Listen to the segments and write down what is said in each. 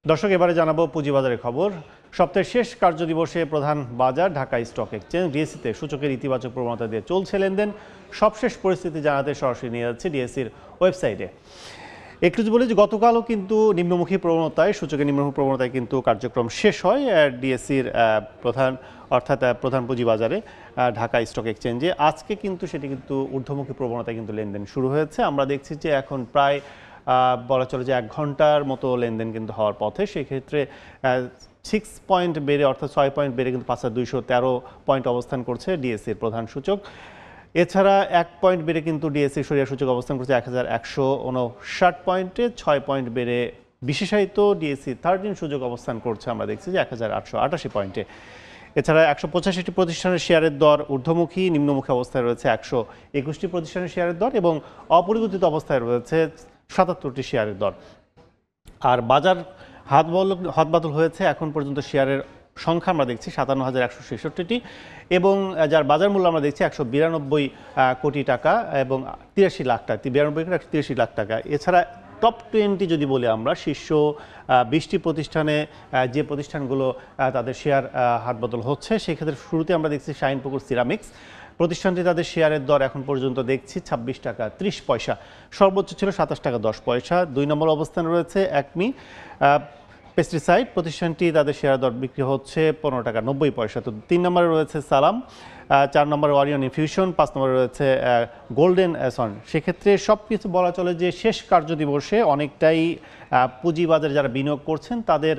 দর্শক এবারে জানাবো পুঁজিবাজারের খবর। সপ্তাহের শেষ কার্যদিবসে প্রধান বাজার ঢাকা স্টক এক্সচেঞ্জ ডিএসসিতে সূচকের ইতিবাচক প্রবণতা দিয়ে চলছে লেনদেন। সবশেষ পরিস্থিতি জানাতে সরাসরি নিয়ে যাচ্ছে ডিএসসির ওয়েবসাইটে। একটু যদি বলি যে গতকালও কিন্তু নিম্নমুখী প্রবণতায় সূচকের নিম্নমুখী প্রবণতায় কিন্তু কার্যক্রম শেষ হয় ডিএসসির প্রধান পুঁজিবাজারে ঢাকা স্টক এক্সচেঞ্জে। আজকে কিন্তু সেটি কিন্তু ঊর্ধ্বমুখী প্রবণতায় কিন্তু লেনদেন শুরু হয়েছে। আমরা দেখছি যে এখন প্রায় বলা চলে যে 1 ঘন্টার মতো লেনদেন কিন্তু হওয়ার পথে। সেক্ষেত্রে 6 পয়েন্ট বেড়ে অর্থাৎ 6 পয়েন্ট বেড়ে কিন্তু 5213 পয়েন্ট অবস্থান করছে ডিএসসির প্রধান সূচক। এছাড়া 1 পয়েন্ট বেড়ে কিন্তু ডিএসসি সরিয়া সূচক অবস্থান করছে 1159 পয়েন্টে। 6 পয়েন্ট বেড়ে বিশেষায়িত ডিএসসি 13 সূচক অবস্থান করছে, আমরা দেখছি যে 1888 পয়েন্টে। এছাড়া 185টি প্রতিষ্ঠানের শেয়ারের দর ঊর্ধ্বমুখী, নিম্নমুখী অবস্থায় রয়েছে 121টি প্রতিষ্ঠানের শেয়ারের দর এবং অপরিবর্তিত অবস্থায় রয়েছে 77টি শেয়ারের দর। আর বাজার হাতবদল হয়েছে এখন পর্যন্ত শেয়ারের সংখ্যা আমরা দেখছি 57,166টি এবং যার বাজার মূল্য আমরা দেখছি 192 কোটি টাকা এবং 83 লাখ টাকা, 92 কোটি 183 লাখ টাকা। এছাড়া টপ 20 যদি বলি আমরা, শীর্ষ 20টি প্রতিষ্ঠানে যে প্রতিষ্ঠানগুলো তাদের শেয়ার হাতবদল হচ্ছে, সেক্ষেত্রে শুরুতে আমরা দেখছি শাহিনপুকুর সিরামিক্স প্রতিষ্ঠানটি তাদের শেয়ারের দর এখন পর্যন্ত দেখছি 26 টাকা 30 পয়সা, সর্বোচ্চ ছিল 27 টাকা 10 পয়সা। 2 নম্বর অবস্থানে রয়েছে একমি পেস্টিসাইড প্রতিষ্ঠানটি, তাদের শেয়ার দর বিক্রি হচ্ছে 15 টাকা 90 পয়সা। তো 3 নম্বরে রয়েছে সালাম, 4 নম্বরে ওরিয়ন ইনফিউশন, 5 নম্বরে রয়েছে গোল্ডেন সন। সেক্ষেত্রে সব কিছু বলা চলে যে শেষ কার্যদিবসে অনেকটাই পুঁজিবাজারে যারা বিনিয়োগ করছেন তাদের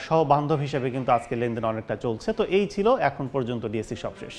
সহবান্ধব হিসেবে কিন্তু আজকে লেনদেন অনেকটা চলছে। তো এই ছিল এখন পর্যন্ত ডিএসসি সবশেষ।